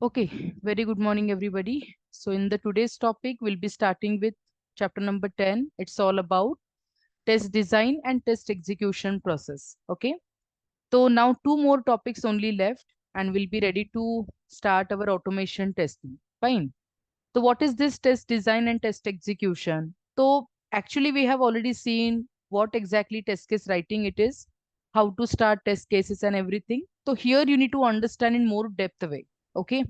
Okay, very good morning, everybody. So, in the today's topic, we'll be starting with chapter number 10. It's all about test design and test execution process. Okay, so now two more topics only left, and we'll be ready to start our automation testing. Fine. So, what is this test design and test execution? So, actually, we have already seen what exactly test case writing it is, how to start test cases, and everything. So, here you need to understand in more depth way. Okay,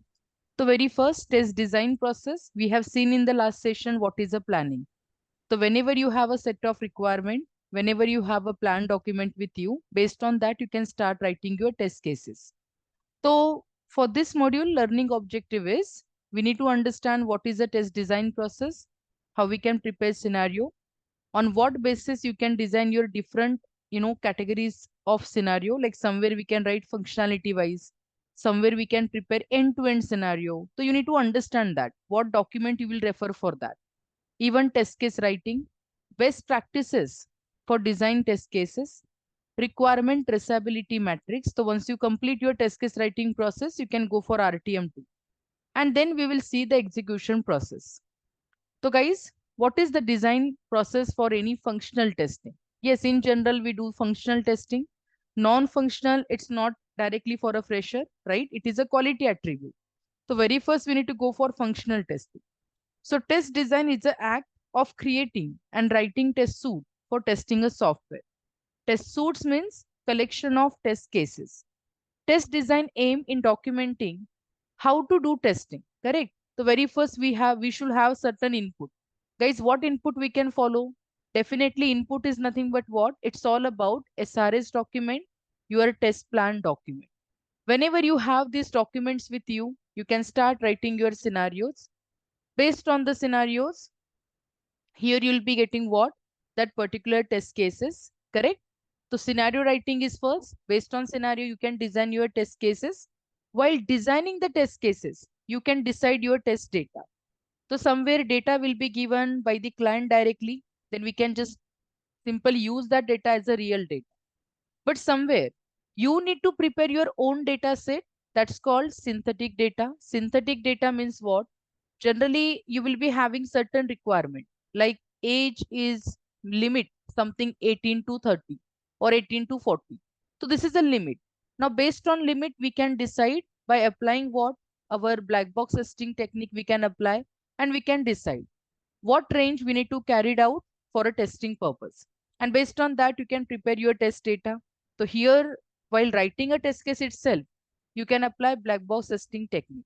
so very first test design process, we have seen in the last session what is a planning. So whenever you have a set of requirement, whenever you have a plan document with you, based on that, you can start writing your test cases. So for this module, learning objective is we need to understand what is a test design process, how we can prepare scenario, on what basis you can design your different categories of scenario, like somewhere we can write functionality wise, somewhere we can prepare end to end scenario. So you need to understand that what document you will refer for that, even test case writing, best practices for design test cases, requirement traceability matrix. So once you complete your test case writing process, you can go for RTM2, and then we will see the execution process. So guys, what is the design process for any functional testing? Yes, in general, we do functional testing. Non-functional, it's not directly for a fresher, right? It is a quality attribute. So very first, we need to go for functional testing. So test design is the act of creating and writing test suite for testing a software. Test suites means collection of test cases. Test design aim in documenting how to do testing, correct? So very first we should have certain input. Guys, what input we can follow? Definitely input is nothing but what? It's all about SRS document, your test plan document. Whenever you have these documents with you, you can start writing your scenarios. Based on the scenarios, here you'll be getting what? That particular test cases, correct? So scenario writing is first. Based on scenario, you can design your test cases. While designing the test cases, you can decide your test data. So somewhere data will be given by the client directly. Then we can just simply use that data as a real data. But somewhere you need to prepare your own data set. That's called synthetic data. Synthetic data means what? Generally, you will be having certain requirement, like age is limit something 18 to 30 or 18 to 40. So this is a limit. Now, based on limit, we can decide by applying what? Our black box testing technique we can apply, and we can decide what range we need to carry it out for a testing purpose. And based on that, you can prepare your test data. So here, while writing a test case itself, you can apply black box testing technique.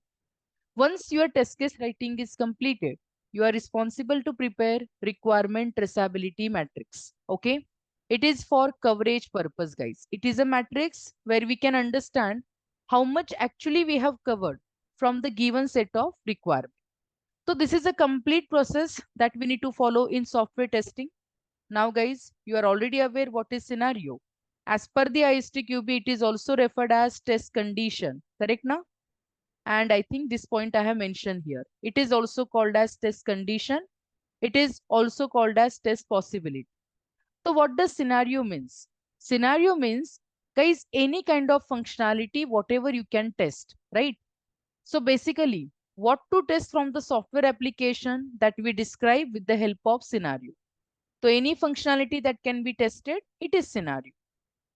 Once your test case writing is completed, you are responsible to prepare requirement traceability matrix. Okay. It is for coverage purpose, guys. It is a matrix where we can understand how much actually we have covered from the given set of requirements. So this is a complete process that we need to follow in software testing. Now, guys, you are already aware what is scenario. As per the ISTQB, it is also referred as test condition. Correct now? And I think this point I have mentioned here. It is also called as test condition. It is also called as test possibility. So what does scenario means? Scenario means, guys, any kind of functionality, whatever you can test, right? So basically, what to test from the software application that we describe with the help of scenario. So any functionality that can be tested, it is scenario.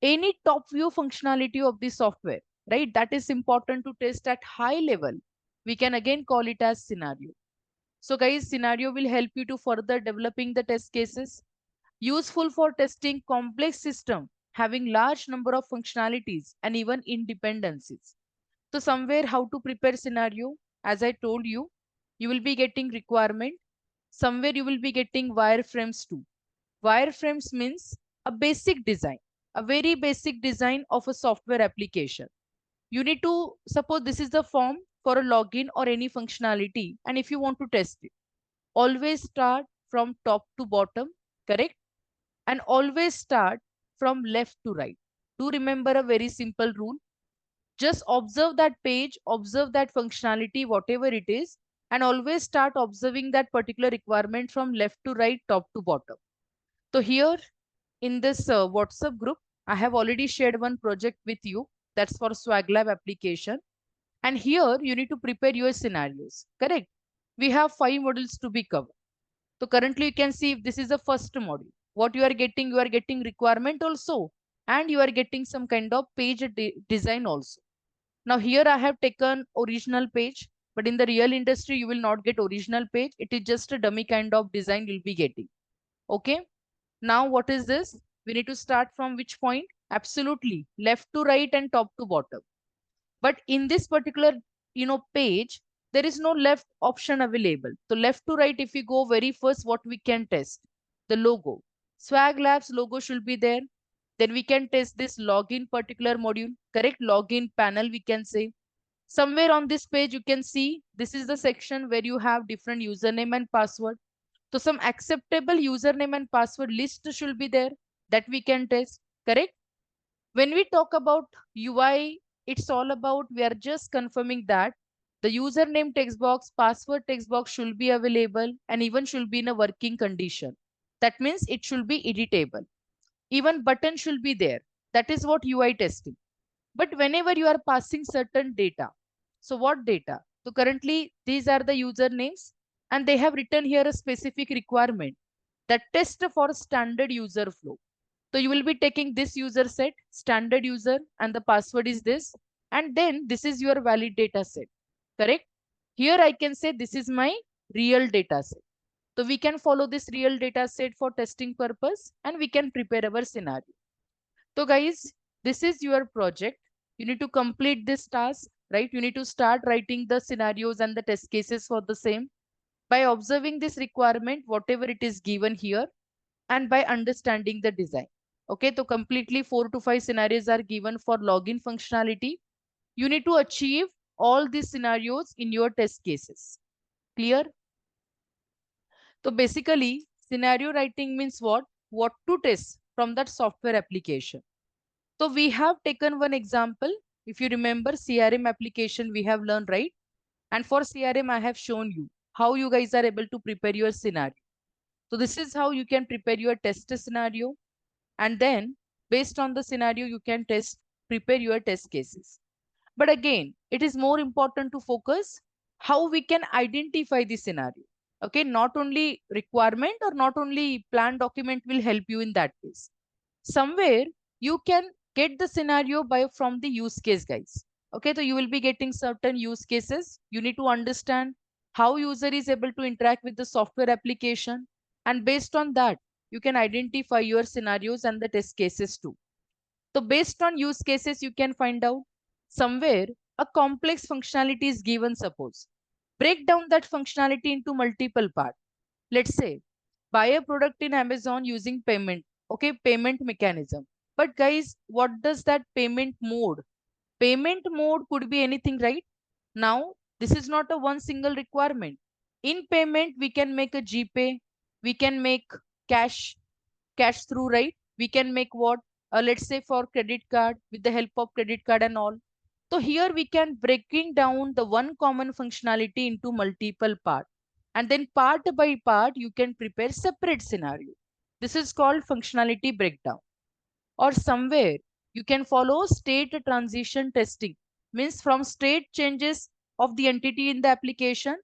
Any top view functionality of the software, right? That is important to test at high level. We can again call it as scenario. So guys, scenario will help you to further developing the test cases. Useful for testing complex system having large number of functionalities and even independencies. So somewhere how to prepare scenario, as I told you, you will be getting requirement. Somewhere you will be getting wireframes too. Wireframes means a basic design, a very basic design of a software application. You need to suppose this is the form for a login or any functionality, and if you want to test it, always start from top to bottom, correct? And always start from left to right. Do remember a very simple rule. Just observe that page, observe that functionality, whatever it is, and always start observing that particular requirement from left to right, top to bottom. So here in this WhatsApp group, I have already shared one project with you. That's for Swag Lab application. And here you need to prepare your scenarios, correct? We have 5 modules to be covered. So currently you can see if this is the first module. What you are getting requirement also, and you are getting some kind of page design also. Now here I have taken original page, but in the real industry you will not get original page. It is just a dummy kind of design you'll be getting. Okay. Now what is this? We need to start from which point? Absolutely. Left to right and top to bottom. But in this particular, page, there is no left option available. So left to right, if we go very first, what we can test? The logo. Swag Labs logo should be there. Then we can test this login particular module, correct? Login panel, we can say. Somewhere on this page, you can see this is the section where you have different username and password. So some acceptable username and password list should be there that we can test, correct? When we talk about UI, it's all about we are just confirming that the username text box, password text box should be available and even should be in a working condition. That means it should be editable. Even button should be there. That is what UI testing. But whenever you are passing certain data, so what data? So currently these are the usernames and they have written here a specific requirement that test for standard user flow. So you will be taking this user set, standard user, and the password is this. And then this is your valid data set, correct? Here I can say this is my real data set. So we can follow this real data set for testing purpose and we can prepare our scenario. So guys, this is your project. You need to complete this task, right? You need to start writing the scenarios and the test cases for the same by observing this requirement, whatever it is given here, and by understanding the design. Okay, so completely 4 to 5 scenarios are given for login functionality. You need to achieve all these scenarios in your test cases. Clear? So basically, scenario writing means what? What to test from that software application. So we have taken one example. If you remember CRM application, we have learned, right? And for CRM, I have shown you how you guys are able to prepare your scenario. So this is how you can prepare your test scenario. And then based on the scenario, you can prepare your test cases. But again, it is more important to focus how we can identify the scenario. Okay, not only requirement or not only plan document will help you in that case. Somewhere you can get the scenario by from the use case, guys. Okay, so you will be getting certain use cases. You need to understand how user is able to interact with the software application, and based on that you can identify your scenarios and the test cases too. So based on use cases, you can find out somewhere a complex functionality is given. Suppose break down that functionality into multiple parts. Let's say buy a product in Amazon using payment. Okay, payment mechanism. But guys, what does that payment mode? Payment mode could be anything, right? Now, this is not a one single requirement. In payment, we can make a GPay, we can make cash, cash through, right? We can make what? Let's say for credit card with the help of credit card and all. So here we can breaking down the one common functionality into multiple parts. And then part by part, you can prepare separate scenario. This is called functionality breakdown. Or somewhere you can follow state transition testing. Means from state changes of the entity in the application.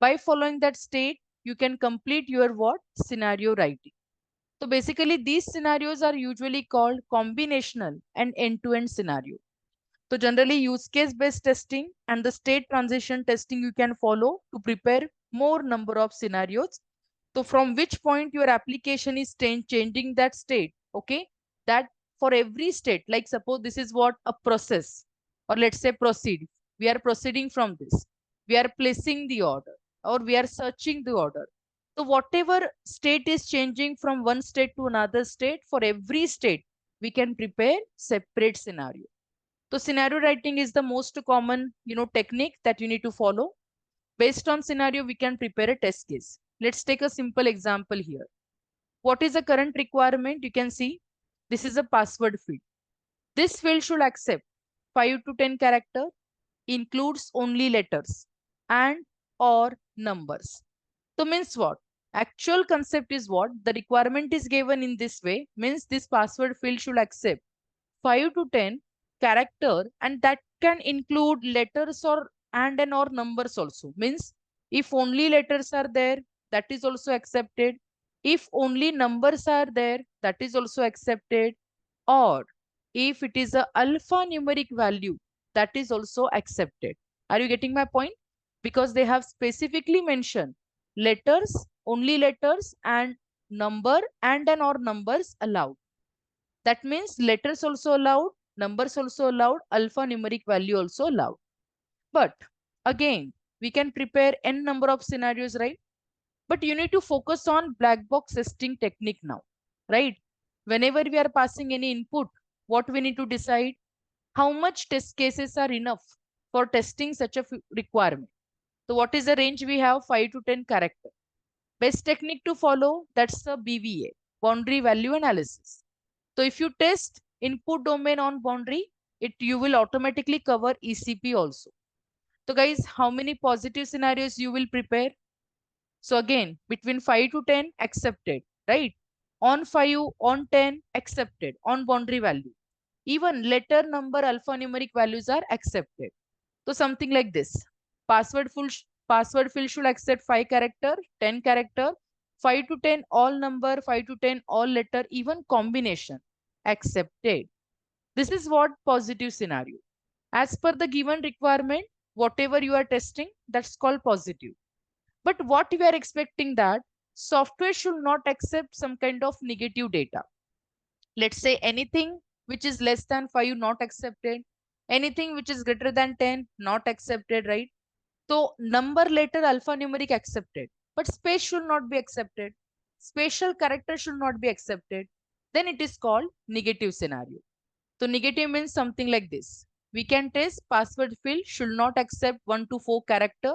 By following that state, you can complete your what? Scenario writing. So basically, these scenarios are usually called combinational and end-to-end scenario. So generally, use case based testing and the state transition testing you can follow to prepare more number of scenarios. So from which point your application is changing that state, okay? That for every state, like suppose this is what a process, or let's say proceed. We are proceeding from this. We are placing the order, or we are searching the order. So whatever state is changing from one state to another state, for every state, we can prepare separate scenario. So scenario writing is the most common, technique that you need to follow. Based on scenario, we can prepare a test case. Let's take a simple example here. What is the current requirement? You can see this is a password field. This field should accept 5 to 10 character, includes only letters and or numbers. So means what? Actual concept is what? The requirement is given in this way, means this password field should accept 5 to 10 character, and that can include letters or and or numbers also. Means if only letters are there, that is also accepted. If only numbers are there, that is also accepted. Or if it is a alphanumeric value, that is also accepted. Are you getting my point? Because they have specifically mentioned letters, only letters, and number and or numbers allowed. That means letters also allowed, numbers also allowed, alphanumeric value also allowed. But again, we can prepare n number of scenarios, right? But you need to focus on black box testing technique now, right? Whenever we are passing any input, what we need to decide, how much test cases are enough for testing such a requirement. So what is the range we have? 5 to 10 character. Best technique to follow, that's the BVA, boundary value analysis. So if you test input domain on boundary, you will automatically cover ECP also. So guys, how many positive scenarios you will prepare? So again, between 5 to 10, accepted, right? On 5, on 10, accepted, on boundary value. Even letter, number, alphanumeric values are accepted. So something like this. Password field should accept 5 character, 10 character, 5 to 10 all number, 5 to 10 all letter, even combination accepted. This is what positive scenario. As per the given requirement, whatever you are testing, that's called positive. But what we are expecting that software should not accept some kind of negative data. Let's say anything which is less than 5 not accepted, anything which is greater than 10 not accepted, right? So number letter alphanumeric accepted, but space should not be accepted. Special character should not be accepted. Then it is called negative scenario. So negative means something like this. We can test password field should not accept 1 to 4 character.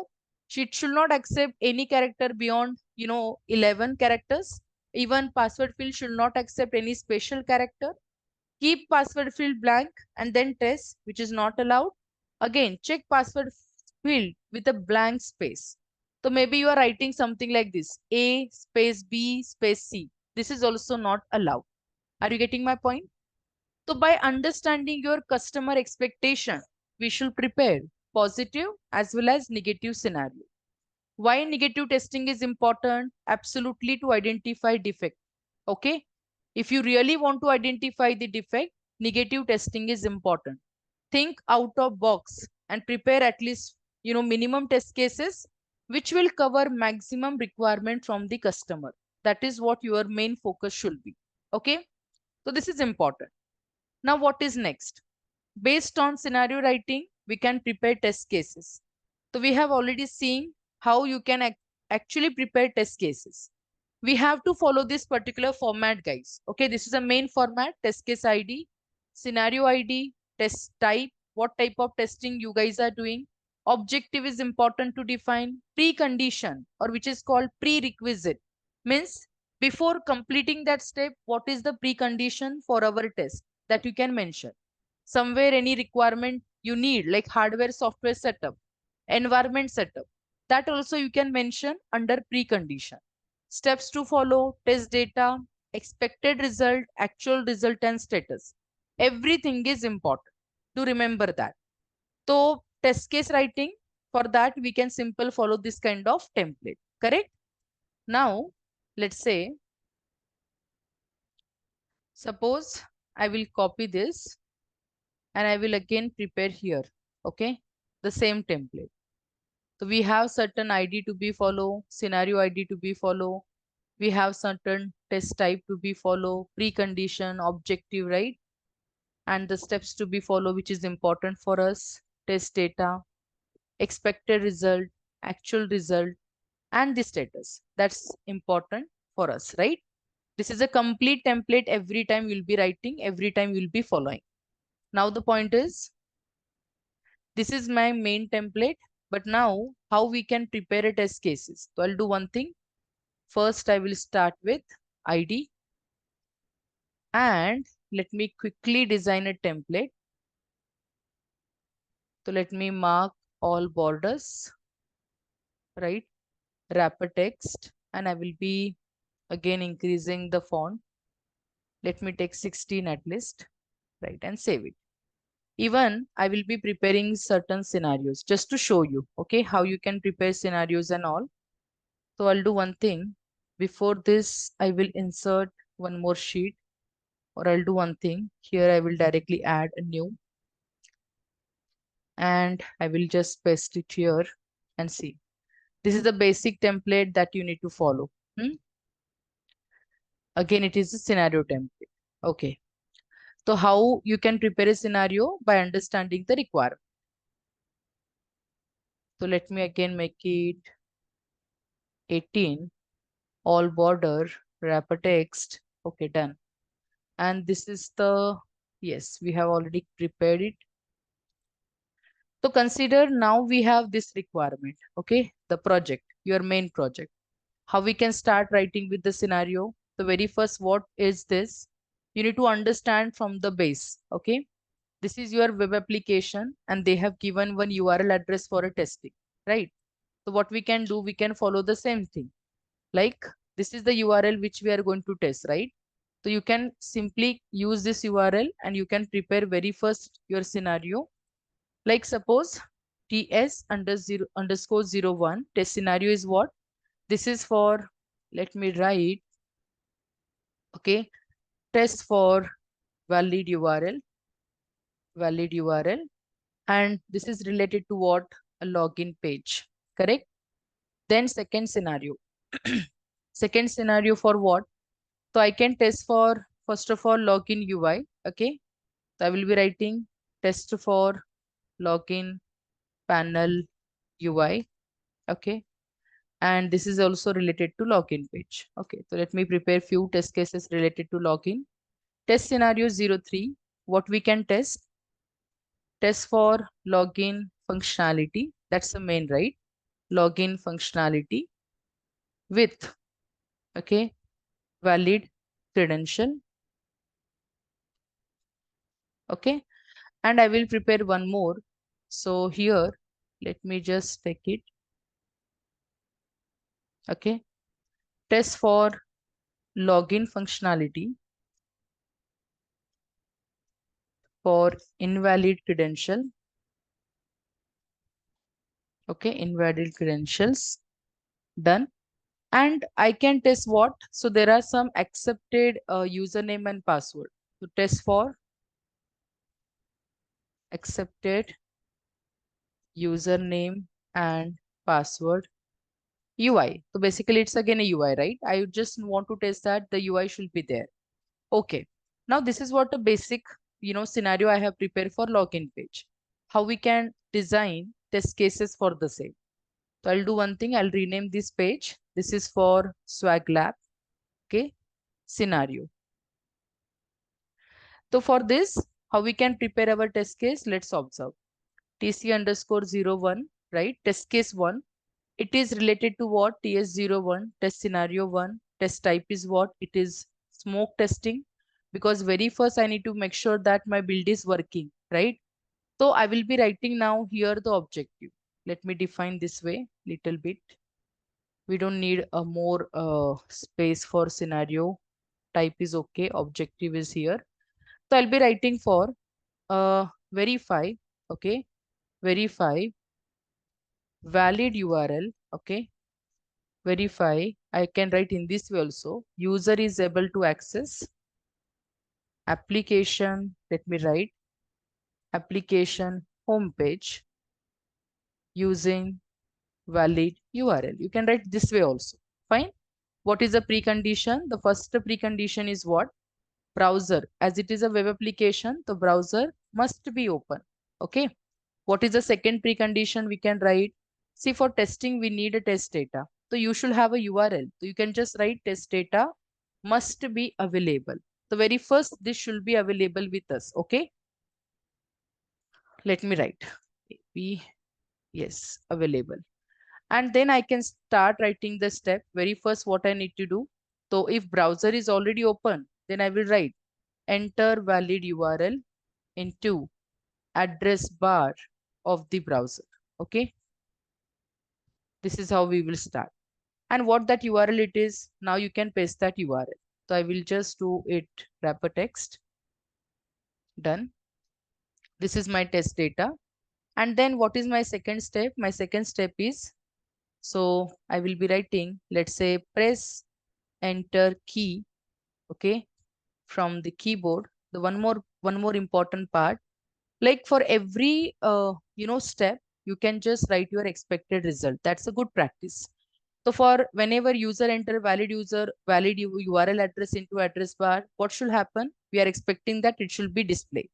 It should not accept any character beyond 11 characters. Even password field should not accept any special character. Keep password field blank and then test, which is not allowed. Again, check password field with a blank space. So maybe you are writing something like this, A space B space C. This is also not allowed. Are you getting my point? So by understanding your customer expectation, we should prepare positive as well as negative scenario. Why negative testing is important? Absolutely, to identify defect. Okay. If you really want to identify the defect, negative testing is important. Think out of box and prepare at least, minimum test cases, which will cover maximum requirement from the customer. That is what your main focus should be. Okay. So this is important. Now what is next? Based on scenario writing, we can prepare test cases. So we have already seen how you can actually prepare test cases. We have to follow this particular format, guys. Okay, this is a main format: test case ID, scenario ID, test type, what type of testing you guys are doing. Objective is important to define. Precondition, or which is called prerequisite, means before completing that step, what is the precondition for our test that you can mention. Somewhere any requirement you need, like hardware, software setup, environment setup, that also you can mention under precondition. Steps to follow: test data, expected result, actual result, and status. Everything is important to remember that. So test case writing, for that we can simple follow this kind of template. Correct? Now, let's say, suppose I will copy this and I will again prepare here. Okay, the same template. So we have certain ID to be follow, scenario ID to be follow. We have certain test type to be follow, precondition, objective, right? And the steps to be follow, which is important for us: test data, expected result, actual result, and the status. That's important for us, right? This is a complete template. Every time you'll be writing, every time you'll be following. Now the point is, this is my main template, but now how we can prepare a test cases. So I'll do one thing. First, I will start with ID, and let me quickly design a template. So let me mark all borders, right? Wrapper text, and I will be again increasing the font. Let me take 16 at least, right? And save it. Even I will be preparing certain scenarios just to show you, okay, how you can prepare scenarios and all. So I'll do one thing. Before this, I will insert one more sheet, or I'll do one thing. Here I will directly add a new, and I will just paste it here and see. This is the basic template that you need to follow. Hmm? Again, it is a scenario template. Okay. So how you can prepare a scenario? By understanding the requirement. So let me again make it 18, all border, wrapper text. Okay, done. And this is the, yes, we have already prepared it. So consider now we have this requirement, okay, the project, your main project. How we can start writing with the scenario? The very first, what is this? You need to understand from the base, okay? This is your web application and they have given one URL address for a testing, right? So what we can do, we can follow the same thing. Like this is the URL which we are going to test, right? So you can simply use this URL and you can prepare very first your scenario. Like suppose TS underscore 01 test scenario is what? This is for, let me write, okay, test for valid URL, valid URL. And this is related to what? A login page, correct? Then second scenario. Second scenario for what? So I can test for, first of all, login UI. Okay. So I will be writing test for login panel UI. Okay. And this is also related to login page. Okay. So let me prepare few test cases related to login. Test scenario 03. What we can test? Test for login functionality. That's the main, right? Login functionality with, okay, valid credential. Okay. And I will prepare one more. So here, let me just take it. Okay. Test for login functionality for invalid credential. Okay. Invalid credentials. Done. And I can test what? So there are some accepted username and password. So test for accepted username and password UI. So basically it's again a UI, right? I just want to test that the UI should be there. Okay. Now this is what a basic, scenario I have prepared for login page. How we can design test cases for the same. So I'll do one thing. I'll rename this page. This is for Swag Lab. Okay. Scenario. So for this, how we can prepare our test case? Let's observe. TC underscore 01, right? Test case 1. It is related to what? TS01, test scenario 1. Test type is what? It is smoke testing. Because very first I need to make sure that my build is working, right? So I will be writing now here the objective. Let me define this way little bit. We don't need a more space for scenario. Type is okay. Objective is here. So I'll be writing for verify, okay, verify valid URL, okay, verify. I can write in this way also. User is able to access application. Let me write application homepage using valid URL. You can write this way also. Fine. What is the precondition? The first precondition is what? Browser. As it is a web application, the browser must be open. Okay. What is the second precondition we can write? See, for testing, we need a test data. So you should have a URL. So you can just write test data must be available. So very first, this should be available with us. Okay. Let me write. Be, yes, available. And then I can start writing the step. Very first, what I need to do. So if browser is already open, then I will write enter valid URL into address bar of the browser. Okay. This is how we will start. And what that URL it is, now you can paste that URL. So I will just do it wrapper text. Done. This is my test data. And then what is my second step? My second step is, so I will be writing, let's say press enter key, okay, from the keyboard. The one more important part, like for every step, you can just write your expected result. That's a good practice. So for whenever user enter valid URL address into address bar, what should happen? We are expecting that it should be display.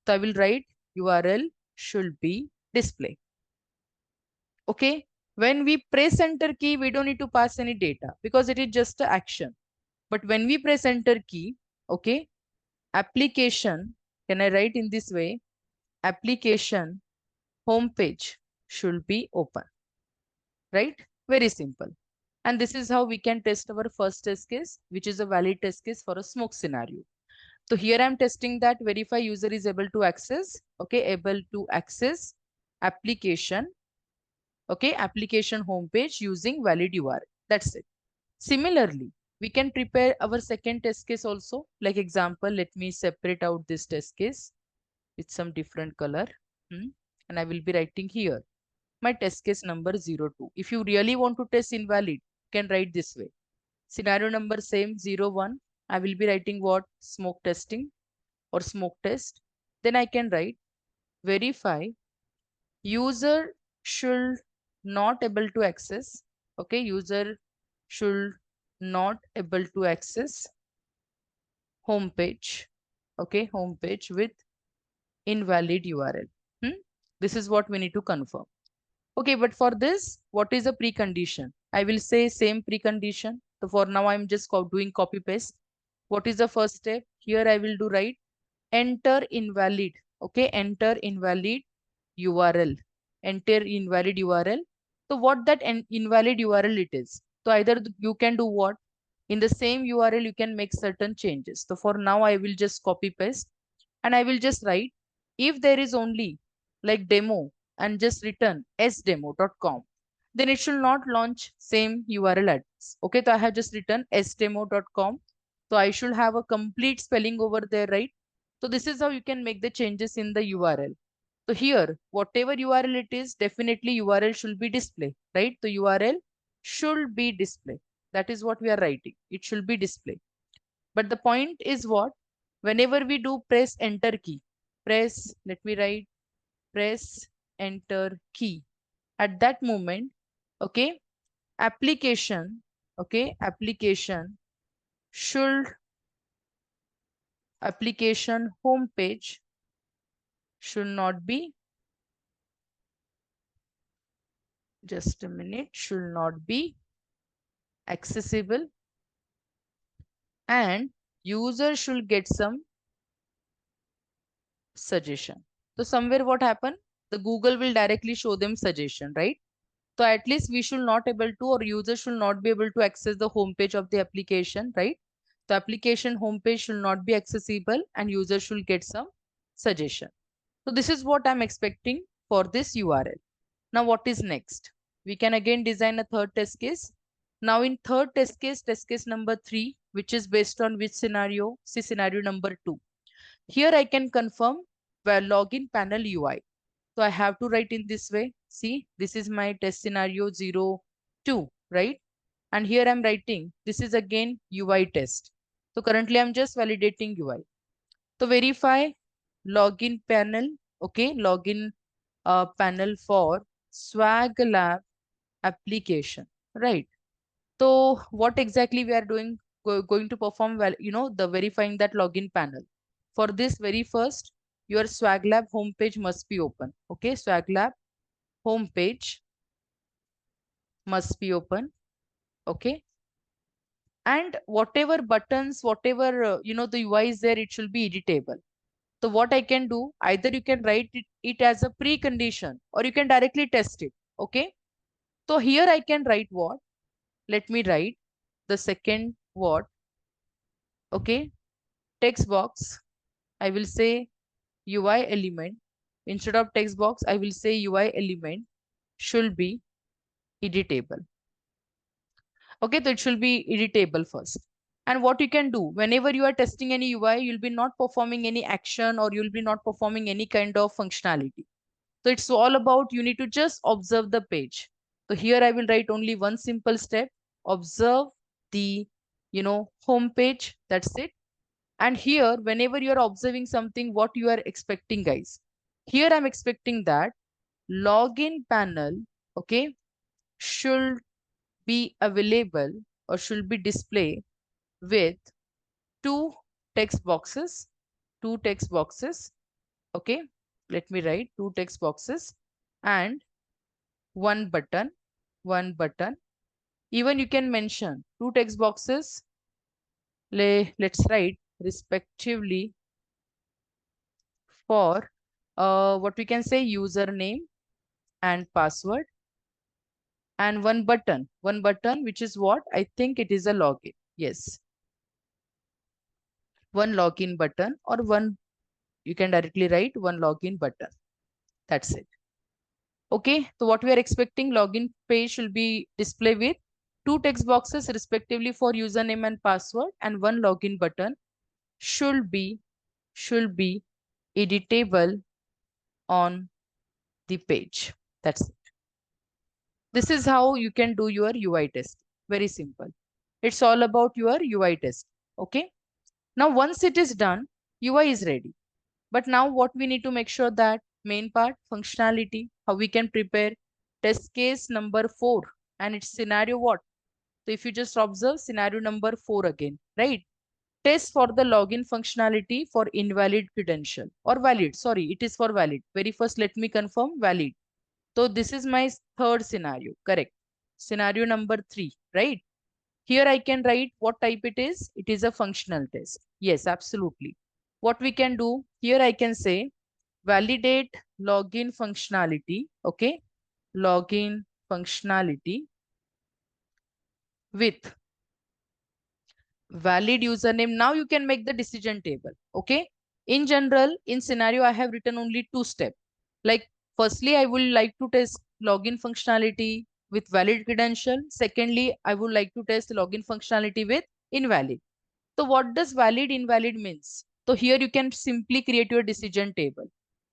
So I will write URL should be display. Okay. When we press enter key, we don't need to pass any data because it is just an action. But when we press enter key, okay, application, can I write in this way? Application home page should be open, right? Very simple. And this is how we can test our first test case, which is a valid test case for a smoke scenario. So here I'm testing that verify user is able to access, okay, able to access application, okay, application homepage using valid URL. That's it. Similarly, we can prepare our second test case also. Like example, let me separate out this test case with some different color. And I will be writing here my test case number 02. If you really want to test invalid, you can write this way. Scenario number same 01. I will be writing what? Smoke testing or smoke test. Then I can write verify user should not able to access. Okay, user should not able to access home page. Okay, home page with invalid URL. This is what we need to confirm. Okay, but for this, what is a precondition? I will say same precondition. So for now, I'm just doing copy paste. What is the first step? Here I will do write enter invalid. Okay, enter invalid URL. Enter invalid URL. So what that invalid URL it is? So either you can do what? In the same URL, you can make certain changes. So for now, I will just copy paste and I will just write if there is only like demo and just return sdemo.com, then it should not launch same URL address. Okay, so I have just written sdemo.com. So I should have a complete spelling over there, right? So this is how you can make the changes in the URL. So here, whatever URL it is, definitely URL should be display, right? The URL should be display. That is what we are writing. It should be display. But the point is what? Whenever we do press enter key, press, let me write, press enter key. At that moment, okay, application, okay, should, application home page should not be, just a minute, should not be accessible and user should get some suggestion. So somewhere what happened? The Google will directly show them suggestion, right? So at least we should not able to, or user should not be able to access the homepage of the application, right? The application homepage should not be accessible and user should get some suggestion. So this is what I'm expecting for this URL. Now what is next? We can again design a third test case. Now in third test case number 3, which is based on which scenario? See scenario number 2. Here I can confirm where login panel UI. So I have to write in this way. See, this is my test scenario 02, right? And here I'm writing, this is again UI test. So currently I'm just validating UI. So verify login panel, okay, login panel for Swag Lab application, right? So what exactly we are doing, going to perform, well, the verifying that login panel. For this very first, your Swag Lab homepage must be open. Okay, Swag Lab homepage must be open. Okay, and whatever buttons, whatever the UI is there, it should be editable. So what I can do, either you can write it as a precondition or you can directly test it. Okay, so here I can write what? Let me write the second what? Okay, text box. I will say UI element. Instead of text box, I will say UI element should be editable. Okay, so it should be editable first. And what you can do whenever you are testing any UI, you'll be not performing any action or you'll be not performing any kind of functionality. So it's all about you need to just observe the page. So here I will write only one simple step. Observe the, home page. That's it. And here, whenever you are observing something, what you are expecting, guys? Here I'm expecting that login panel, okay, should be available or should be displayed with two text boxes, two text boxes, okay. Let me write two text boxes and one button, one button. Even you can mention two text boxes. Let's write respectively for what we can say username and password, and one button which is what I think it is a login. Yes, one login button or one, you can directly write one login button. That's it. Okay, so what we are expecting, login page should be displayed with two text boxes respectively for username and password, and one login button should be should be editable on the page. That's it. This is how you can do your UI test. Very simple. It's all about your UI test. Okay. Now once it is done, UI is ready. But now what we need to make sure that main part, functionality, how we can prepare test case number 4 and its scenario what? So if you just observe scenario number 4 again, right? Test for the login functionality for invalid credential or valid. Sorry, it is for valid. Very first, let me confirm valid. So this is my third scenario, correct? Scenario number 3, right? Here I can write what type it is. It is a functional test. Yes, absolutely. What we can do here, I can say validate login functionality. Okay. Login functionality with valid username. Now you can make the decision table. Okay. In general, in scenario, I have written only two steps. Like, firstly, I would like to test login functionality with valid credential. Secondly, I would like to test login functionality with invalid. So what does valid invalid means? So here you can simply create your decision table.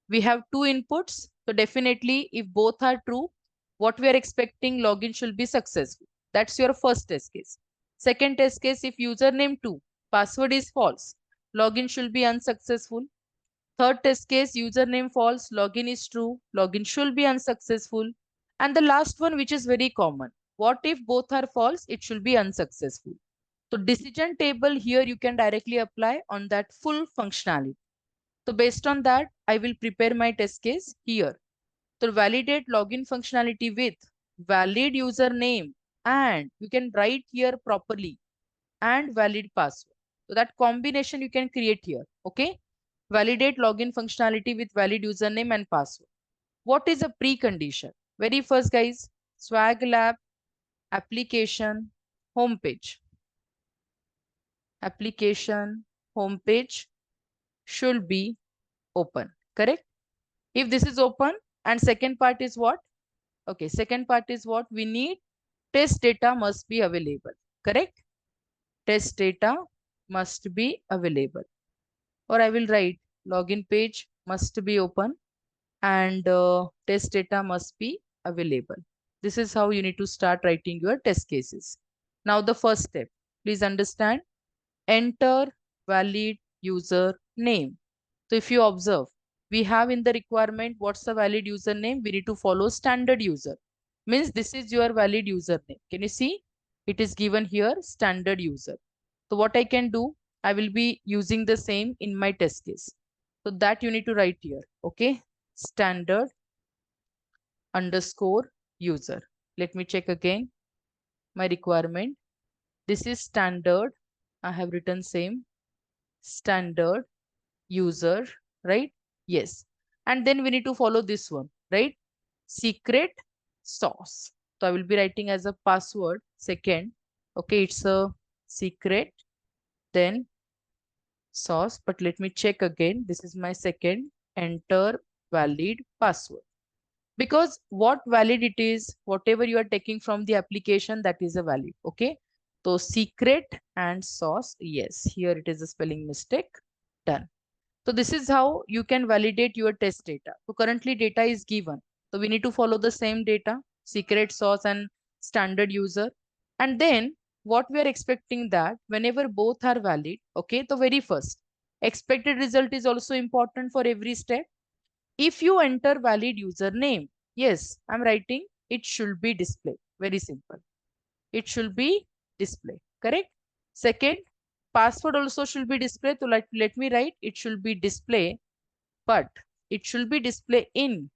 We have two inputs. So definitely if both are true, what we are expecting login should be successful. That's your first test case. Second test case, if username 2, password is false, login should be unsuccessful. Third test case, username false, login is true, login should be unsuccessful. And the last one, which is very common, what if both are false? It should be unsuccessful. So decision table here you can directly apply on that full functionality. So based on that, I will prepare my test case here. So validate login functionality with valid username, and you can write here properly, and valid password. So that combination you can create here. Okay. Validate login functionality with valid username and password. What is a precondition? Very first, guys, Swag Lab application homepage. Application homepage should be open, correct? If this is open, and second part is what? Okay, second part is what we need. Test data must be available, correct? Test data must be available. Or I will write login page must be open and test data must be available. This is how you need to start writing your test cases. Now the first step, please understand, enter valid user name. So if you observe, we have in the requirement, what's the valid username? We need to follow standard user. Means this is your valid username. Can you see? It is given here, standard user. So what I can do, I will be using the same in my test case. So that you need to write here. Okay. Standard underscore user. Let me check again my requirement. This is standard. I have written same standard user, right? Yes. And then we need to follow this one, right? Secret sauce. So I will be writing as a password second. Okay, it's a secret, then sauce. But let me check again. This is my second. Enter valid password. Because what valid it is, whatever you are taking from the application, that is a valid. Okay. So secret and sauce. Yes, here it is a spelling mistake. Done. So this is how you can validate your test data. So currently data is given. So we need to follow the same data, secret sauce and standard user. And then what we are expecting that whenever both are valid, okay, the very first expected result is also important for every step. If you enter valid username, yes, I'm writing, it should be displayed. Very simple. It should be displayed. Correct? Second, password also should be displayed. So let me write, it should be display, but it should be displayed in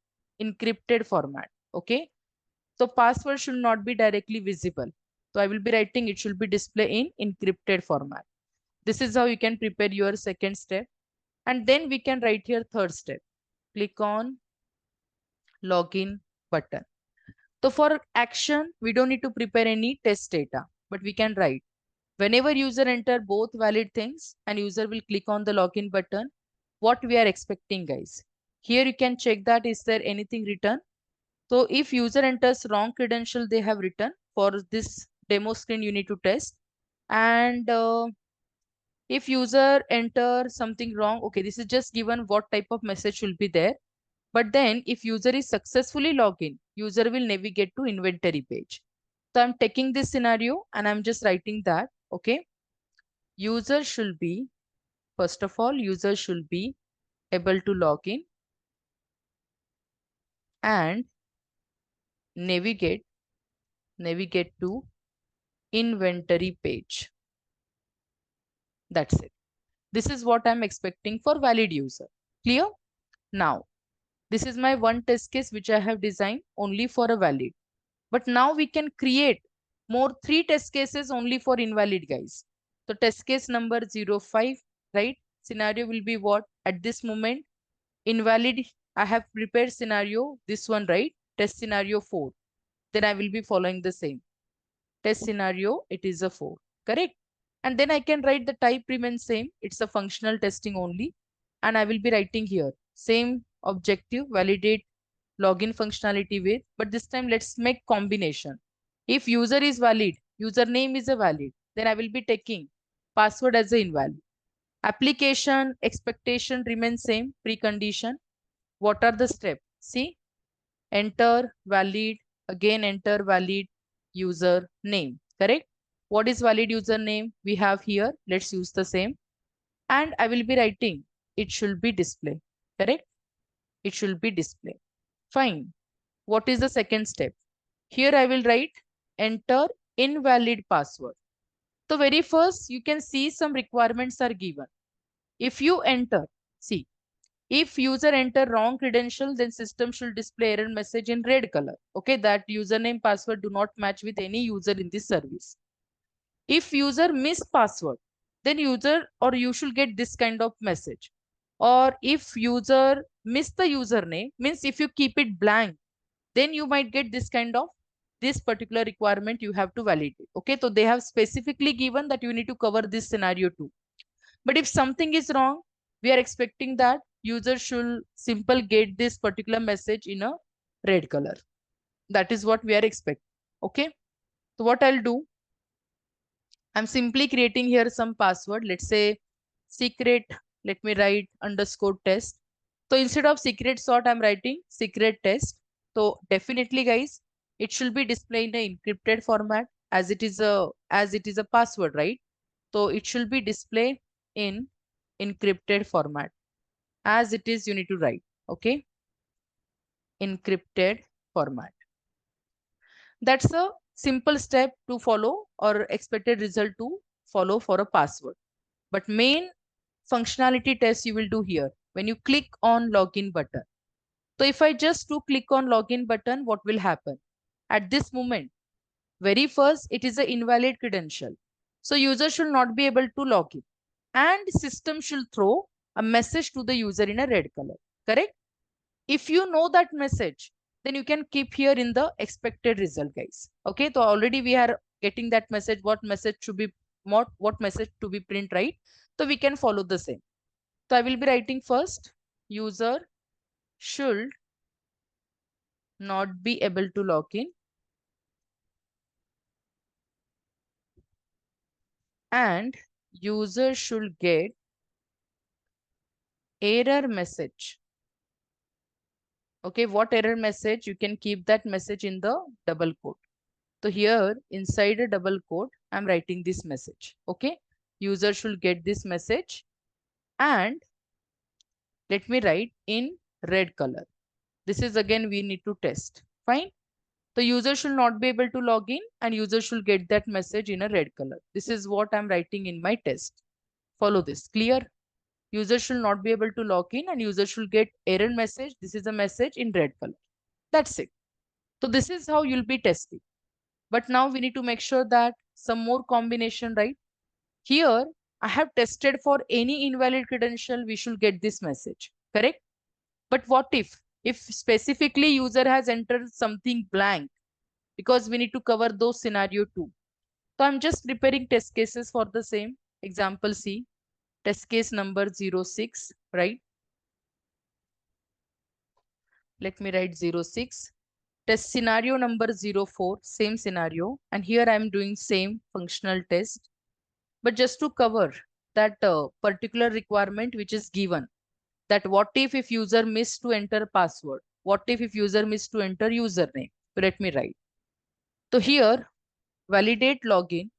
encrypted format. Okay. So password should not be directly visible. So I will be writing it should be displayed in encrypted format. This is how you can prepare your second step. And then we can write here third step. Click on login button. So for action, we don't need to prepare any test data, but we can write whenever user enter both valid things and user will click on the login button, what we are expecting guys. Here you can check that is there anything written. So if user enters wrong credential they have written for this demo screen you need to test. And if user enter something wrong, okay, this is just given what type of message will be there. But then if user is successfully logged in, user will navigate to inventory page. So I'm taking this scenario and I'm just writing that, okay, user should be, first of all, user should be able to log in and navigate, navigate to inventory page. That's it. This is what I'm expecting for valid user. Clear? Now, this is my one test case which I have designed only for a valid. But now we can create more 3 test cases only for invalid guys. So test case number 05, right? Scenario will be what? At this moment, invalid, I have prepared scenario, this one, right? Test scenario 4. Then I will be following the same. Test scenario, it is a 4, correct? And then I can write the type remains same. It's a functional testing only. And I will be writing here, same objective, validate login functionality with, but this time let's make combination. If user is valid, username is a valid, then I will be taking password as a invalid. Application expectation remains same, precondition. What are the steps? See, enter valid, again enter valid user name, correct? What is valid username? We have here, let's use the same. And I will be writing, it should be display, correct? It should be display. Fine. What is the second step? Here I will write enter invalid password. So very first you can see some requirements are given. If you enter, see, if user enter wrong credential, then system should display error message in red color. Okay, that username password do not match with any user in this service. If user miss password, then user or you should get this kind of message. Or if user miss the username, means if you keep it blank, then you might get this kind of this particular requirement you have to validate. Okay, so they have specifically given that you need to cover this scenario too. But if something is wrong, we are expecting that user should simple get this particular message in a red color. That is what we are expecting. Okay, so what I'll do, I'm simply creating here some password. Let's say secret, let me write underscore test. So instead of secret sort, I'm writing secret test. So definitely guys, it should be displayed in an encrypted format as it is a password, right? So it should be displayed in encrypted format. As it is, you need to write, okay? Encrypted format. That's a simple step to follow or expected result to follow for a password. But main functionality test you will do here when you click on login button. So if I just to click on login button, what will happen? At this moment, very first, it is an invalid credential. So user should not be able to log in. And system should throw a message to the user in a red color. Correct? If you know that message, then you can keep here in the expected result, guys. Okay, so already we are getting that message, what message should be what message to be print, right? So we can follow the same. So I will be writing first, user should not be able to log in and user should get error message. Okay, what error message? You can keep that message in the double quote. So here inside a double quote, I'm writing this message. Okay, user should get this message, and let me write in red color. This is again we need to test. Fine. The user should not be able to log in and user should get that message in a red color. This is what I'm writing in my test. Follow this. Clear? User should not be able to log in and user should get error message. This is a message in red color. That's it. So this is how you'll be testing. But now we need to make sure that some more combination, right? Here, I have tested for any invalid credential, we should get this message, correct? But what if specifically user has entered something blank, because we need to cover those scenario too. So I'm just preparing test cases for the same. Example C, test case number 06, right? Let me write 06. Test scenario number 04, same scenario. And here I'm doing same functional test. But just to cover that particular requirement which is given, that what if user missed to enter password? What if user missed to enter username? So let me write. So here, validate login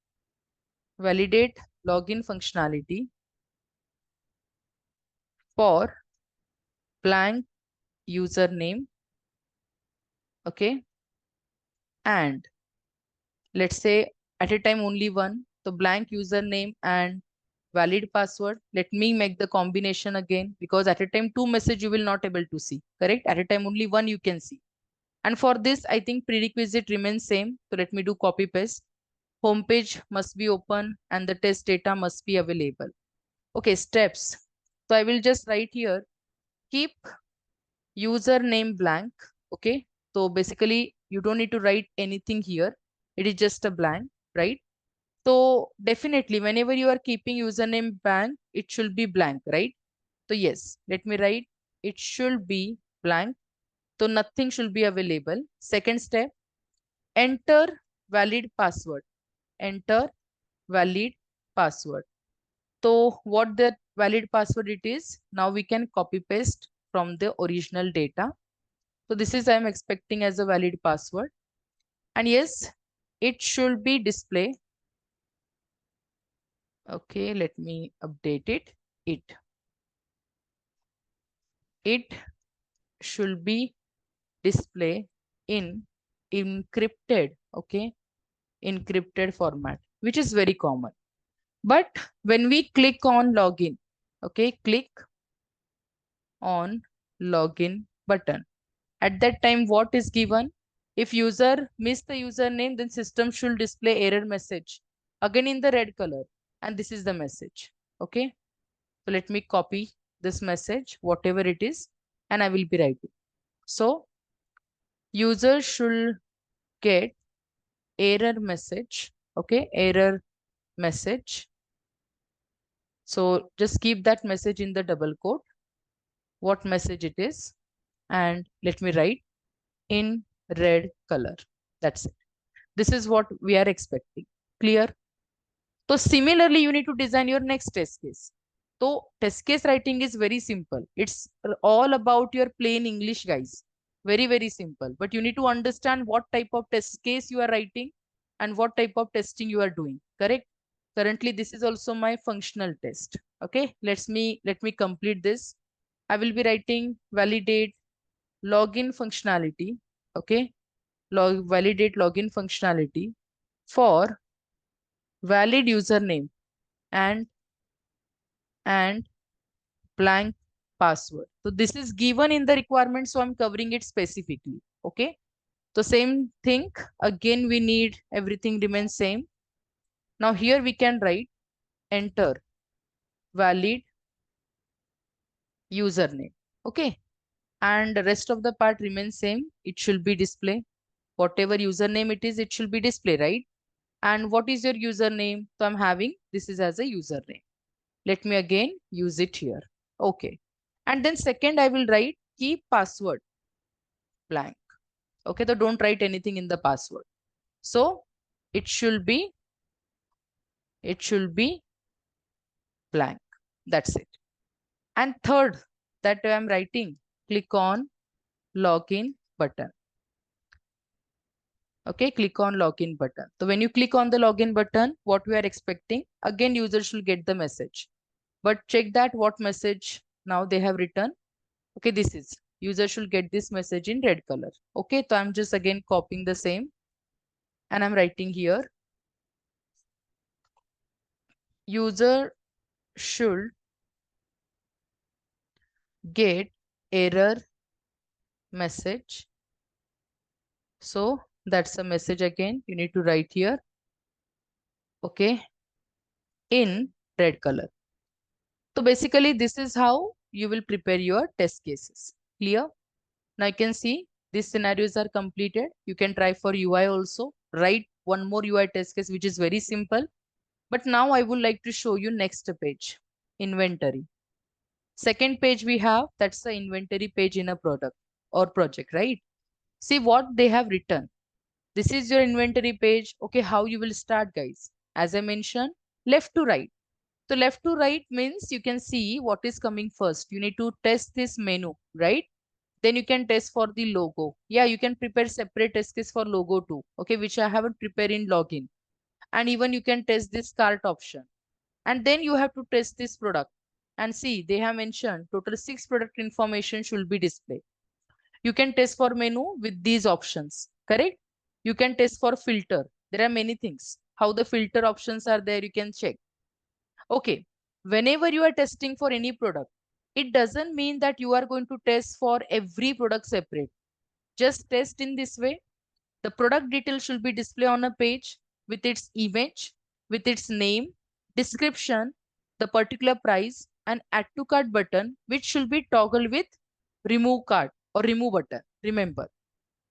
functionality for blank username, okay? And let's say at a time only one, so blank username and valid password. Let me make the combination again, because at a time two message you will not able to see, correct? At a time only one you can see. And for this, I think prerequisite remains same. So let me do copy paste. Homepage must be open and the test data must be available. Okay, steps. So I will just write here, keep username blank. Okay, so basically you don't need to write anything here. It is just a blank, right? So definitely whenever you are keeping username blank, it should be blank, right? So yes, let me write, it should be blank. So nothing should be available. Second step, enter valid password. Enter valid password. So what the valid password it is, now we can copy paste from the original data. So this is I am expecting as a valid password. And yes, it should be display. Okay, let me update it. It should be display in encrypted, okay, encrypted format, which is very common. But when we click on login, okay, click on login button. At that time, what is given? If user missed the username, then system should display error message again in the red color. And this is the message. Okay. So let me copy this message, whatever it is, and I will be writing. So user should get error message. Okay. Error message. So just keep that message in the double quote, what message it is. And let me write in red color. That's it. This is what we are expecting. Clear? So similarly, you need to design your next test case. So test case writing is very simple. It's all about your plain English, guys. Very, very simple. But you need to understand what type of test case you are writing and what type of testing you are doing. Correct? Currently, this is also my functional test. Okay, let me complete this. I will be writing validate login functionality. Okay, validate login functionality for valid username and and blank password. So this is given in the requirement, so I'm covering it specifically. Okay, so same thing again, we need everything remains same. Now here we can write enter valid username. Okay, and the rest of the part remains same. It should be display, whatever username it is, it should be display, right? And what is your username? So I'm having this is as a username. Let me again use it here. Okay. And then second, I will write keep password blank. Okay, so don't write anything in the password. So it should be It should be blank. That's it. And third, that I'm writing, click on login button. Okay, click on login button. So when you click on the login button, what we are expecting, again, user should get the message. But check that what message now they have written. Okay, this is user should get this message in red color. Okay, so I'm just again copying the same and I'm writing here, user should get error message. So that's a message again. You need to write here. Okay, in red color. So basically, this is how you will prepare your test cases. Clear? Now you can see these scenarios are completed. You can try for UI also. Write one more UI test case, which is very simple. But now I would like to show you next page, inventory. Second page we have, that's the inventory page in a product or project, right? See what they have written. This is your inventory page. Okay, how you will start, guys? As I mentioned, left to right. So left to right means you can see what is coming first. You need to test this menu, right? Then you can test for the logo. Yeah, you can prepare separate test case for logo too. Okay, which I haven't prepared in login. And even you can test this cart option. And then you have to test this product. And see, they have mentioned total 6 product information should be displayed. You can test for menu with these options, correct? You can test for filter. There are many things. How the filter options are there, you can check. Okay, whenever you are testing for any product, it doesn't mean that you are going to test for every product separate. Just test in this way. The product detail should be displayed on a page with its image, with its name, description, the particular price, and add to cart button, which should be toggled with remove cart or remove button. Remember.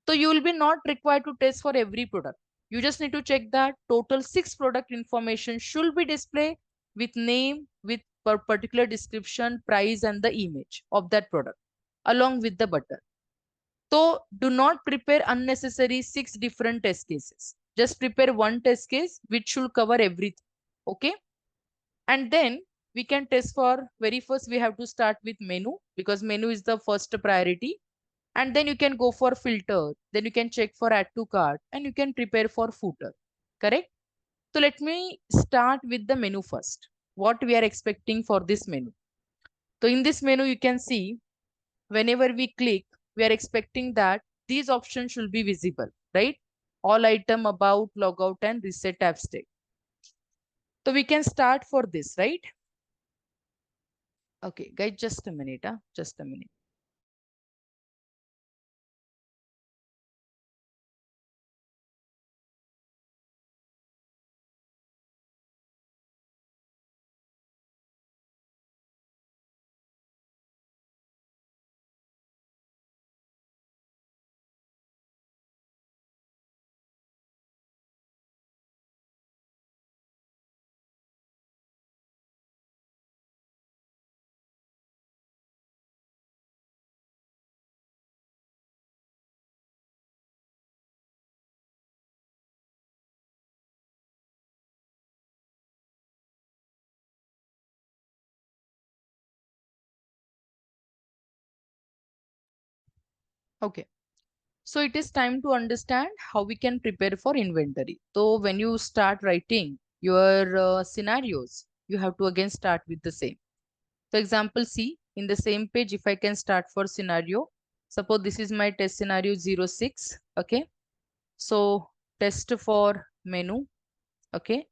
So you will be not required to test for every product. You just need to check that total 6 product information should be displayed with name, with particular description, price, and the image of that product along with the button. So do not prepare unnecessary 6 different test cases. Just prepare one test case which should cover everything. Okay. And then we can test for very first we have to start with menu because menu is the first priority. And then you can go for filter. Then you can check for add to cart and you can prepare for footer. Correct? So let me start with the menu first. What we are expecting for this menu. So in this menu, you can see whenever we click, we are expecting that these options should be visible, right? All item about, logout and reset tab state. So we can start for this, right? Okay, guys, just a minute, just a minute. Okay. So it is time to understand how we can prepare for inventory. So when you start writing your scenarios, you have to again start with the same. So example C, in the same page, if I can start for scenario, suppose this is my test scenario 06. Okay. So test for menu. Okay.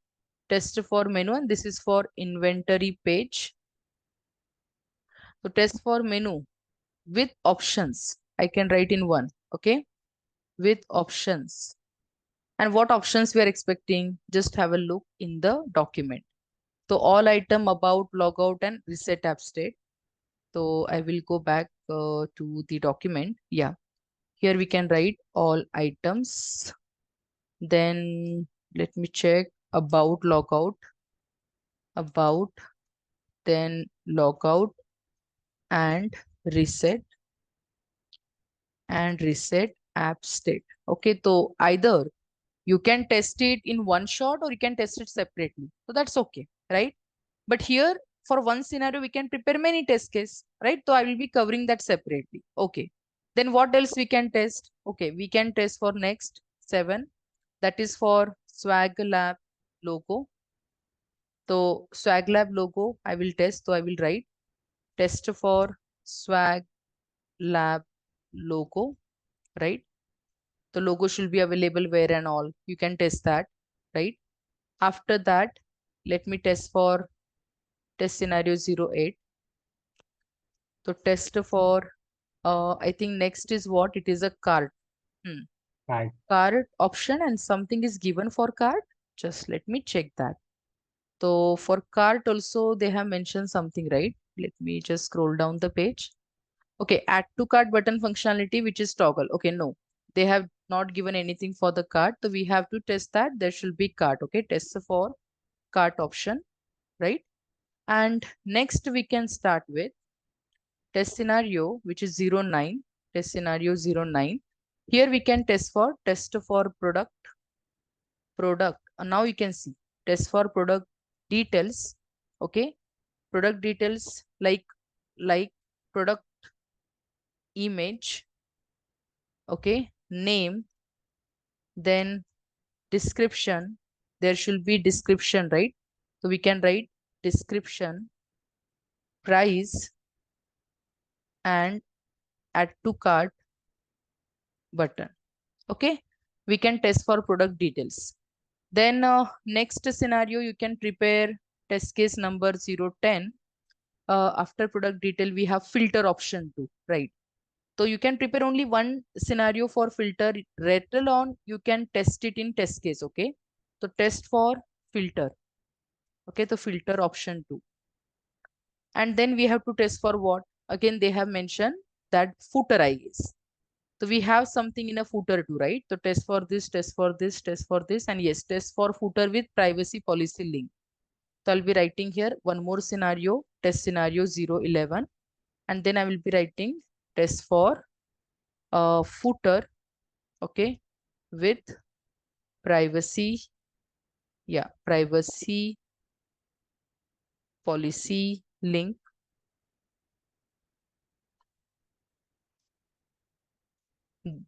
Test for menu and this is for inventory page. So test for menu with options. I can write in one. Okay. With options. And what options we are expecting? Just have a look in the document. So all item about, logout and reset app state. So I will go back to the document. Yeah. Here we can write all items. Then let me check about, logout, about, then logout and reset reset app state. Okay. So either You can test it in one shot or you can test it separately. So that's okay, right? But here for one scenario, we can prepare many test case, right? So I will be covering that separately. Okay. Then what else we can test? Okay, we can test for next 7. That is for Swag Lab logo. So Swag Lab logo, I will test. So I will write test for Swag Lab logo, right? The logo should be available where and all. You can test that, right? After that, let me test for test scenario 08. So test for, I think next is what? It is a cart. Hmm. Right. Cart option and something is given for cart. Just let me check that. So for cart also they have mentioned something, right? Let me just scroll down the page. Okay, add to cart button functionality, which is toggle. Okay, no, they have not given anything for the cart. So we have to test that. There should be cart. Okay, test for cart option, right? And next we can start with test scenario, which is 09. Test scenario 09. Here we can test for product. Now you can see test for product details. Okay, product details like product image. Okay, name, then description. There should be description, right? So we can write description, price, and add to cart button. Okay, we can test for product details. Then next scenario, you can prepare test case number 010. After product detail, we have filter option too, right? So you can prepare only one scenario for filter. Later on, you can test it in test case. Okay, so test for filter. Okay, the filter option too. And then we have to test for what? Again, they have mentioned that footer, I guess. So we have something in a footer too, right? So test for this, test for this, test for this, and yes, test for footer with privacy policy link. So I'll be writing here one more scenario, test scenario 011, and then I will be writing test for footer, okay, with privacy, yeah, privacy policy link.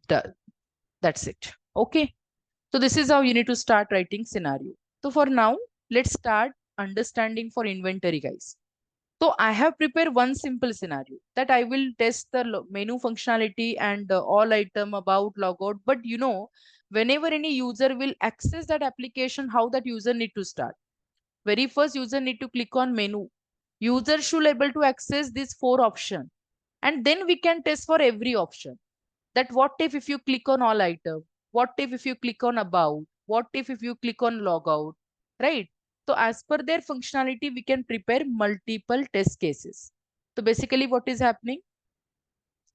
That, that's it. Okay. So this is how you need to start writing scenario. So for now, let's start understanding for inventory, guys. So I have prepared one simple scenario that I will test the menu functionality and all item about logout. But whenever any user will access that application, how that user need to start. Very first, user need to click on menu. User should able to access these 4 options, and then we can test for every option. That what if you click on all item? What if you click on about? What if you click on logout? Right? So as per their functionality, we can prepare multiple test cases. So basically what is happening?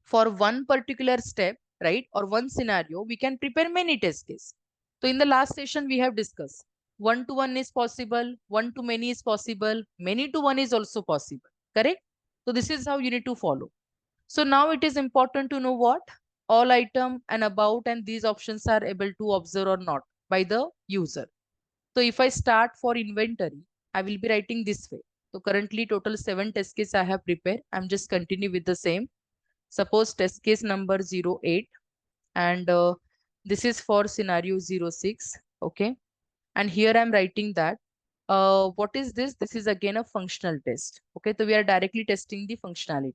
For one particular step, right, or one scenario, we can prepare many test cases. So in the last session, we have discussed one to one is possible, one to many is possible, many to one is also possible. Correct? So this is how you need to follow. So now it is important to know what all item and about and these options are able to observe or not by the user. So if I start for inventory, I will be writing this way. So currently total 7 test cases I have prepared. I'm just continue with the same. Suppose test case number 08 and this is for scenario 06. Okay. And here I'm writing that what is this? This is again a functional test. Okay. So we are directly testing the functionality.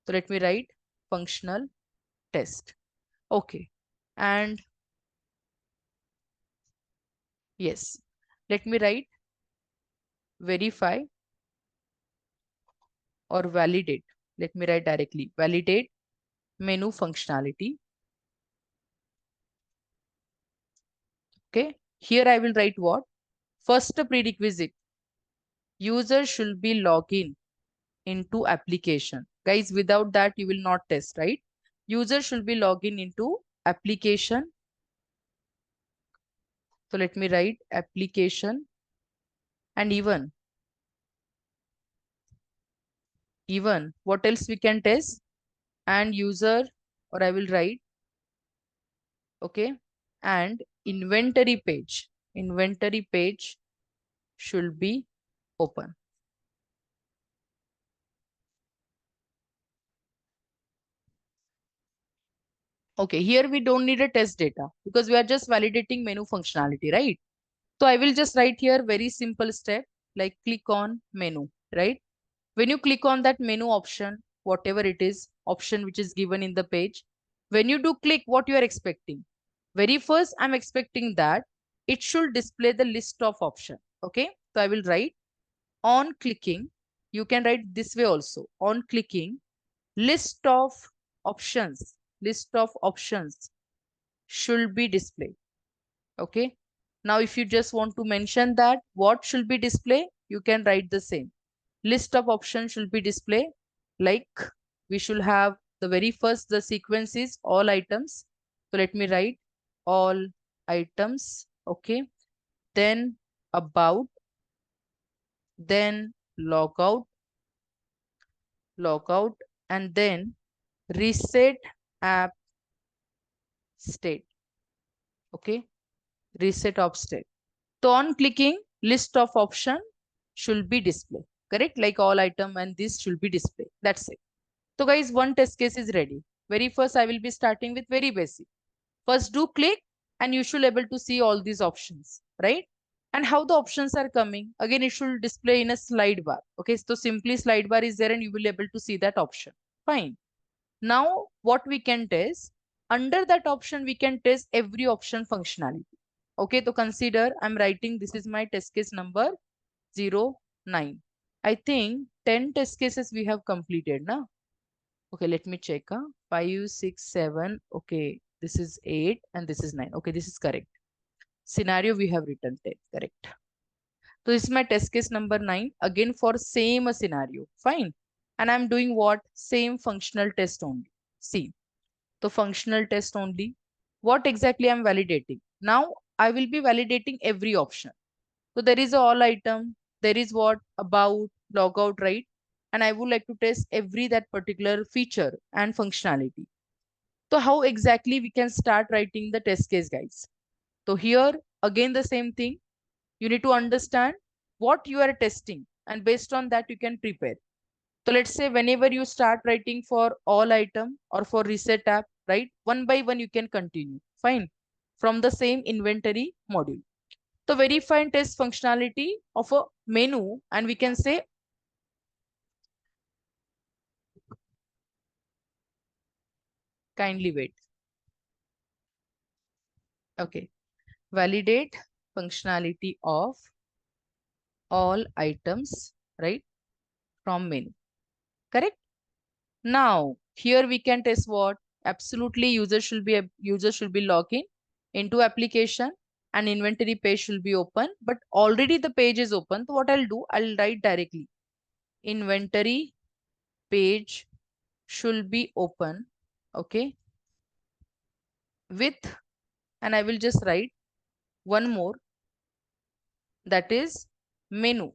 So let me write functional test. Okay. And yes, let me write verify or validate. Let me write directly validate menu functionality. Okay. Here I will write what? First prerequisite. User should be login into application. Guys, without that, you will not test, right? User should be login into application. So let me write application and even what else we can test and user or I will write okay and inventory page. Inventory page should be open. Okay, here we don't need a test data because we are just validating menu functionality, right? So I will just write here very simple step like click on menu, right? When you click on that menu option, whatever it is, option which is given in the page, when you do click, what you are expecting? Very first, I'm expecting that it should display the list of option. Okay, so I will write on clicking. You can write this way also. On clicking, list of options, list of options should be displayed. Okay. Now, if you just want to mention that what should be displayed, you can write the same. List of options should be displayed. Like we should have the very first, the sequence is all items. So let me write all items. Okay. Then about, then logout, logout, and then reset app state. Okay. Reset of state. So on clicking, list of option should be displayed. Correct? Like all item and this should be displayed. That's it. So guys, one test case is ready. Very first, I will be starting with very basic. First, do click and you should able to see all these options, right? And how the options are coming. Again, it should display in a slide bar. Okay, so simply slide bar is there and you will able to see that option. Fine. Now, what we can test, under that option, we can test every option functionality. Okay, so consider I'm writing, this is my test case number 09. I think 10 test cases we have completed now. Okay, let me check. 5, 6, 7. Okay, this is 8 and this is 9. Okay, this is correct. Scenario we have written 10. Correct. So this is my test case number 9. Again for same scenario. Fine. And I'm doing what? Same functional test only. See. So functional test only. What exactly I'm validating? Now I will be validating every option. So there is a all item. There is what? About, logout, right? And I would like to test every that particular feature and functionality. So how exactly we can start writing the test case, guys? So here again the same thing. You need to understand what you are testing and based on that you can prepare. So let's say whenever you start writing for all item or for reset app, right? One by one you can continue. Fine. From the same inventory module. So verify and test functionality of a menu and we can say kindly wait. Okay. Validate functionality of all items, right? From menu. Correct? Now, here we can test what? Absolutely user should be logged in into application and inventory page should be open, but already the page is open. So what I'll do, I'll write directly. Inventory page should be open. Okay. With, and I will just write one more, that is menu.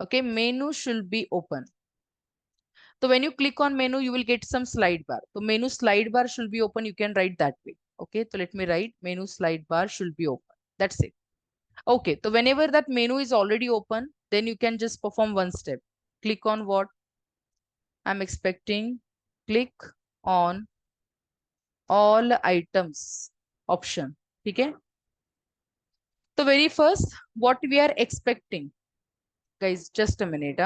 Okay. Menu should be open. So when you click on menu, you will get some slide bar. So menu slide bar should be open. You can write that way. Okay. So let me write menu slide bar should be open. That's it. Okay. So whenever that menu is already open, then you can just perform one step. Click on what? I'm expecting click on all items option. Okay. So very first, what we are expecting, guys, just a minute.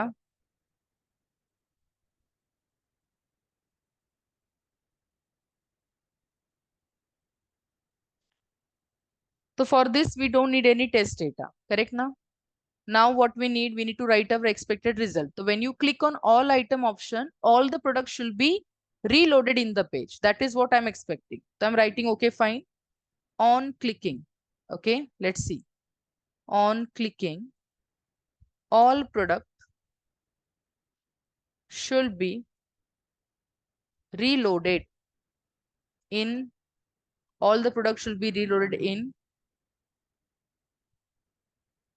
So for this, we don't need any test data. Correct now? Now what we need to write our expected result. So when you click on all item option, all the products should be reloaded in the page. That is what I'm expecting. So I'm writing, okay, fine. On clicking. Okay, let's see. On clicking, all product should be reloaded in, all the products should be reloaded in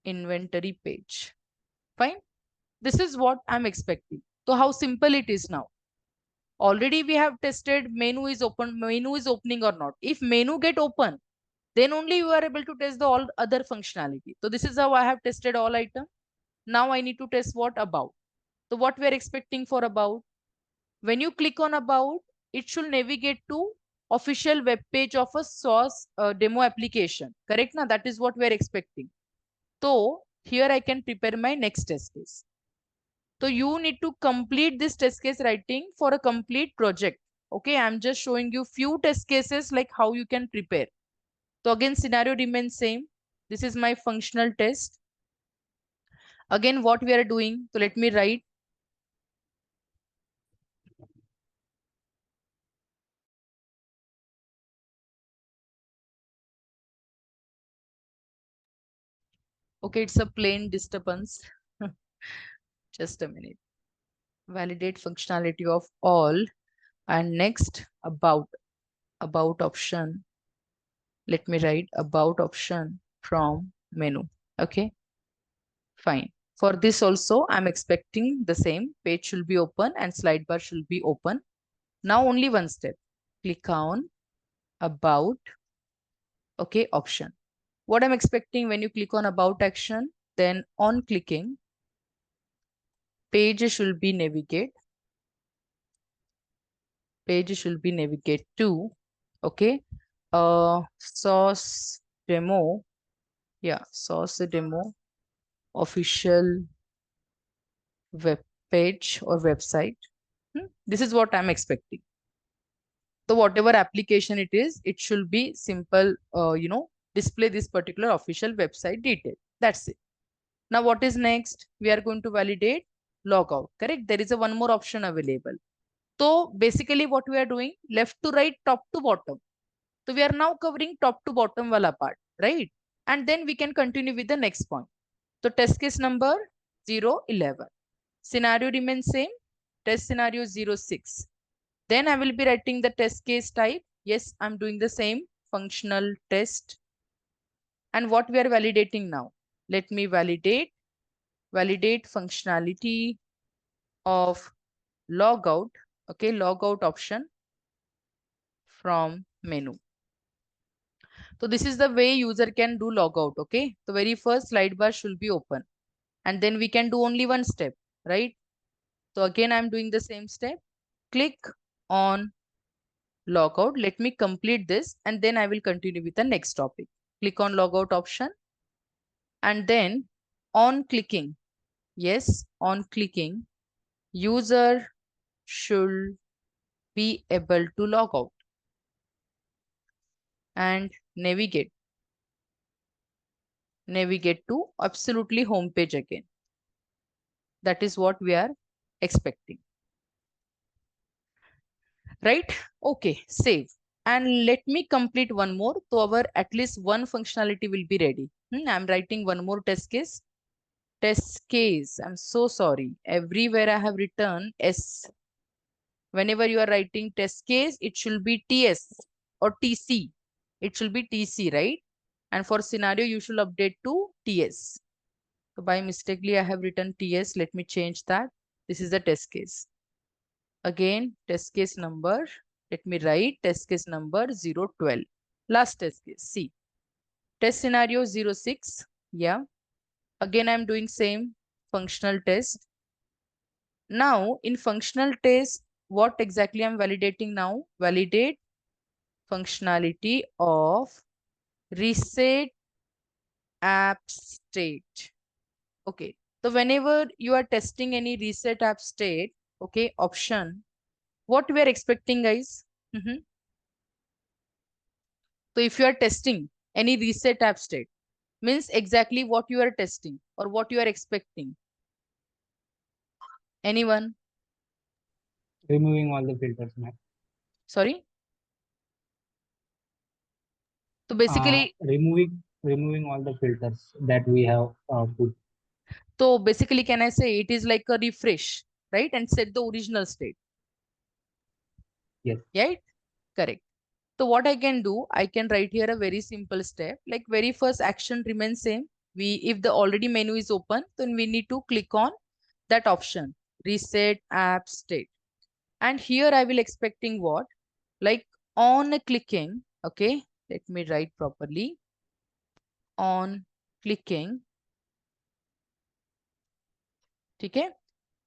inventory page. Fine. This is what I'm expecting. So how simple it is now. Already we have tested menu is open, menu is opening or not. If menu get open, Then only you are able to test the all other functionality. So this is how I have tested all item. Now I need to test what about. So what we are expecting for about, when you click on about, it should navigate to official web page of a source demo application. Correct? Now that is what we are expecting. So here I can prepare my next test case. So you need to complete this test case writing for a complete project. Okay, I'm just showing you few test cases like how you can prepare. So again, scenario remains same. This is my functional test. Again, what we are doing. So let me write. Okay, it's a plain disturbance. Just a minute. Validate functionality of all. And next, about option. Let me write about option from menu. Okay, fine. For this also, I'm expecting the same. Page should be open and slide bar should be open. Now only one step. Click on about, okay, option. What I'm expecting when you click on about action, then on clicking, page should be navigate. Page should be navigate to, okay, source demo. Yeah, source demo official web page or website. This is what I'm expecting. So whatever application it is, it should be simple, display this particular official website detail. That's it. Now what is next? We are going to validate logout, correct? There is a one more option available. So basically what we are doing, left to right, top to bottom. So we are now covering top to bottom wala part, right? And then we can continue with the next point. So test case number 011. Scenario remains same. Test scenario 06. Then I will be writing the test case type. Yes, I'm doing the same functional test. And what we are validating now? Let me validate functionality of logout. Okay, logout option from menu. So this is the way user can do logout. Okay, the very first slide bar should be open, and then we can do only one step, right? So again, I'm doing the same step. Click on logout. Let me complete this and then I will continue with the next topic. Click on logout option and then on clicking. Yes, on clicking, user should be able to log out and navigate to absolutely home page again. That is what we are expecting. Right? Okay, save. And let me complete one more. So our at least one functionality will be ready. I'm writing one more test case. Test case. I'm so sorry. Everywhere I have written S. Whenever you are writing test case, it should be TS or TC. It should be TC, right? And for scenario, you should update to TS. So by mistakenly, I have written TS. Let me change that. This is the test case. Again, test case number. Let me write test case number 012. Last test case. See. Test scenario 06. Yeah. Again, I'm doing same functional test. Now, in functional test, what exactly I'm validating now? Validate functionality of reset app state. Okay. So whenever you are testing any reset app state, okay, option, what we are expecting, guys? So if you are testing any reset app state, means exactly what you are testing or what you are expecting. Anyone? Removing all the filters, ma'am. Sorry. So basically, Removing all the filters that we have put. can I say it is like a refresh, right? And set the original state, Yes. right? Correct. So what I can do, I can write here a very simple step. Like very first action remains same. If the already menu is open, then we need to click on that option, reset app state. And here I will expecting what? Like on clicking, okay? let me write properly, on clicking, okay,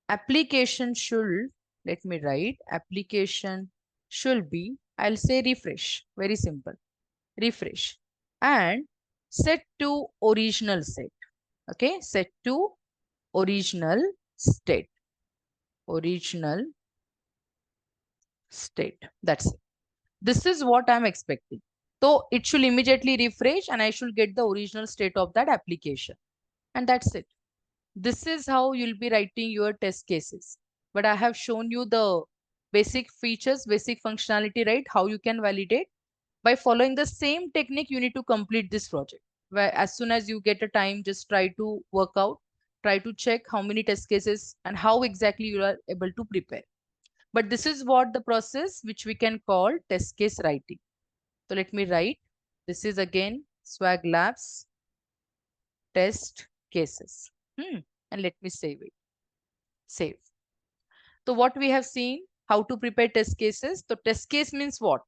application should, let me write, application should be, I'll say refresh, very simple, refresh, and set to original state. Okay, set to original state, original state. That's it. This is what I'm expecting. So it should immediately refresh and I should get the original state of that application. And that's it. This is how you'll be writing your test cases. But I have shown you the basic features, basic functionality, right? How you can validate. By following the same technique, you need to complete this project. Where as soon as you get a time, just try to work out, try to check how many test cases and how exactly you are able to prepare. But this is what the process which we can call test case writing. So let me write. This is again Swag Labs test cases. And let me save it. Save. So what we have seen, how to prepare test cases. So test case means what?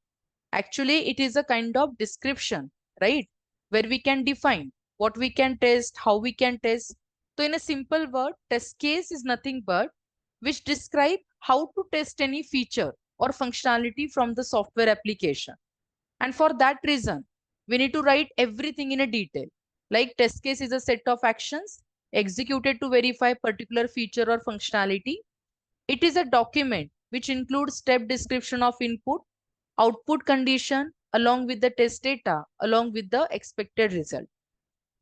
Actually, it is a kind of description, right? Where we can define what we can test, how we can test. So in a simple word, test case is nothing but which describe how to test any feature or functionality from the software application. And for that reason, we need to write everything in a detail. Like test case is a set of actions executed to verify particular feature or functionality. It is a document which includes step description of input, output condition, along with the test data, along with the expected result.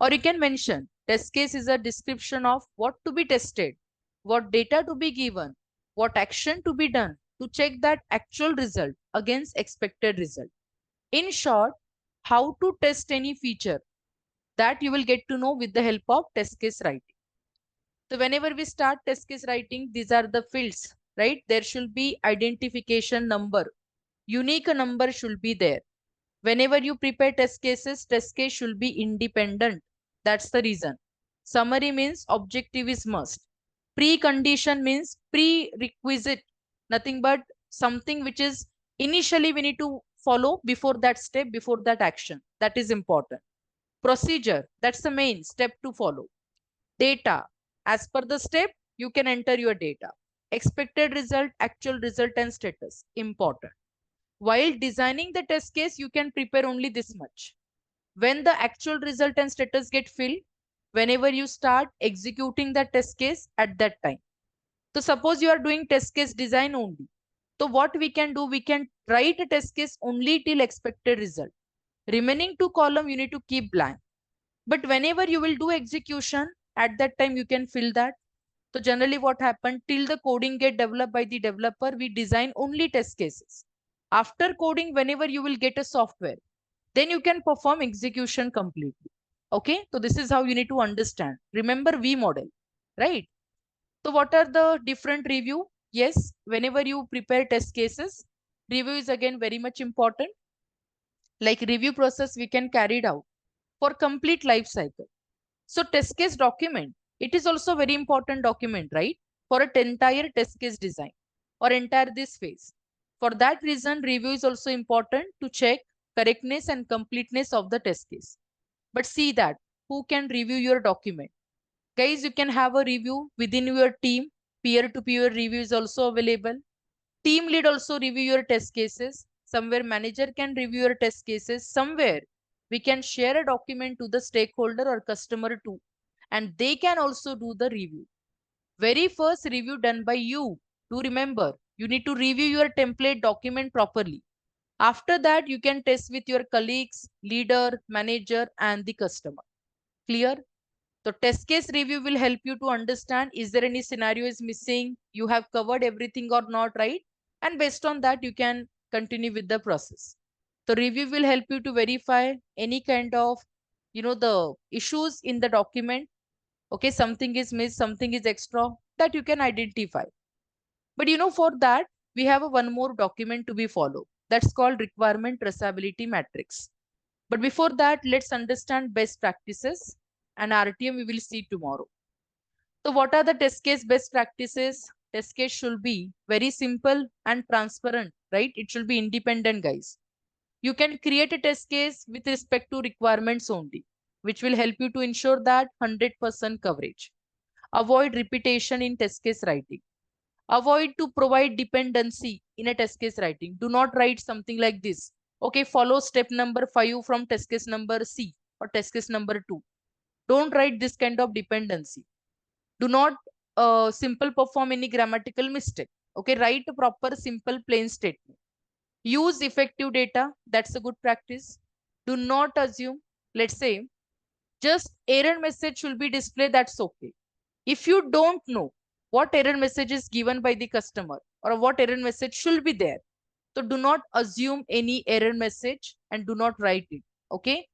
Or you can mention test case is a description of what to be tested, what data to be given, what action to be done to check that actual result against expected result. In short, how to test any feature that you will get to know with the help of test case writing. So whenever we start test case writing, these are the fields, right? There should be identification number. Unique number should be there. Whenever you prepare test cases, test case should be independent. That's the reason. Summary means objective is must. Precondition means prerequisite. Nothing but something which is initially we need to follow before that step, before that action. That is important. Procedure, that's the main step to follow. Data, as per the step, you can enter your data. Expected result, actual result and status, important. While designing the test case, you can prepare only this much. When the actual result and status get filled, whenever you start executing the test case at that time. So suppose you are doing test case design only. So what we can do, we can write a test case only till expected result. Remaining two column, you need to keep blank. But whenever you will do execution, at that time you can fill that. So generally what happened till the coding get developed by the developer, we design only test cases. After coding, whenever you will get a software, then you can perform execution completely. Okay, so this is how you need to understand. Remember V model, right? So what are the different review? Yes, whenever you prepare test cases, review is again very much important. Like review process we can carry it out for complete life cycle. So test case document, it is also very important document, right? For an entire test case design or entire this phase. For that reason, review is also important to check correctness and completeness of the test case. But see that who can review your document. Guys, you can have a review within your team. Peer-to-peer review is also available. Team lead also review your test cases. Somewhere manager can review your test cases. Somewhere we can share a document to the stakeholder or customer too. And they can also do the review. Very first review done by you. To remember, you need to review your template document properly. After that, you can test with your colleagues, leader, manager, and the customer. Clear? So test case review will help you to understand is there any scenario is missing, you have covered everything or not, right? And based on that, you can continue with the process. So review will help you to verify any kind of, the issues in the document. Okay, something is missed, something is extra that you can identify. But for that, we have a one more document to be followed. That's called requirement traceability matrix. But before that, let's understand best practices and RTM we will see tomorrow. So what are the test case best practices? Test case should be very simple and transparent, right? It should be independent, guys. You can create a test case with respect to requirements only, which will help you to ensure that 100% coverage. Avoid repetition in test case writing. Avoid to provide dependency in a test case writing. Do not write something like this. Okay, follow step number 5 from test case number C or test case number 2. Don't write this kind of dependency. Do not simple perform any grammatical mistake. Okay, write a proper simple plain statement. Use effective data. That's a good practice. Do not assume. Let's say just error message should be displayed. That's okay. If you don't know what error message is given by the customer or what error message should be there, so do not assume any error message and do not write it. Okay.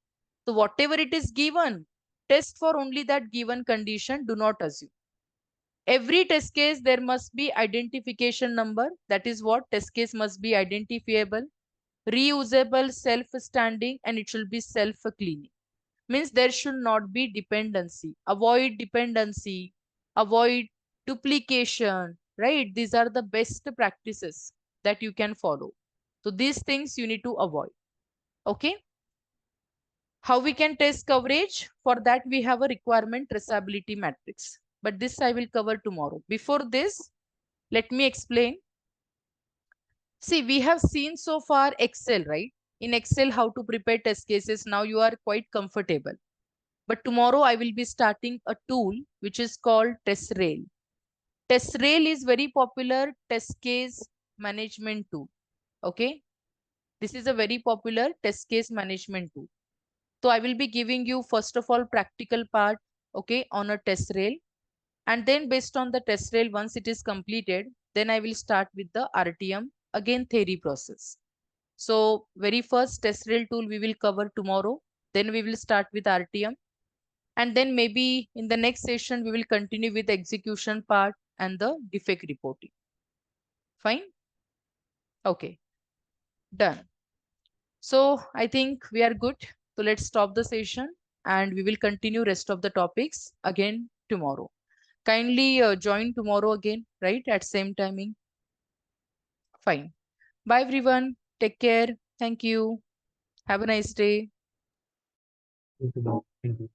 So whatever it is given, test for only that given condition. Do not assume. Every test case, there must be identification number. That is what test case must be identifiable, reusable, self-standing, and it should be self-cleaning. Means there should not be dependency. Avoid dependency, avoid duplication, right? These are the best practices that you can follow. So these things you need to avoid. Okay. How we can test coverage? For that, we have a requirement traceability matrix. But this I will cover tomorrow. Before this, let me explain. See, we have seen so far Excel, right? In Excel, how to prepare test cases. Now you are quite comfortable. But tomorrow I will be starting a tool which is called TestRail. TestRail is very popular test case management tool. Okay. This is a very popular test case management tool. So I will be giving you first of all practical part, okay, on a TestRail. And then based on the TestRail, once it is completed, then I will start with the RTM, again theory process. So very first TestRail tool we will cover tomorrow. Then we will start with RTM. And then maybe in the next session, we will continue with the execution part and the defect reporting. Fine? Okay, done. So I think we are good. So let's stop the session and we will continue rest of the topics again tomorrow. Kindly join tomorrow again, right? At same timing. Fine. Bye everyone. Take care. Thank you. Have a nice day. Thank you.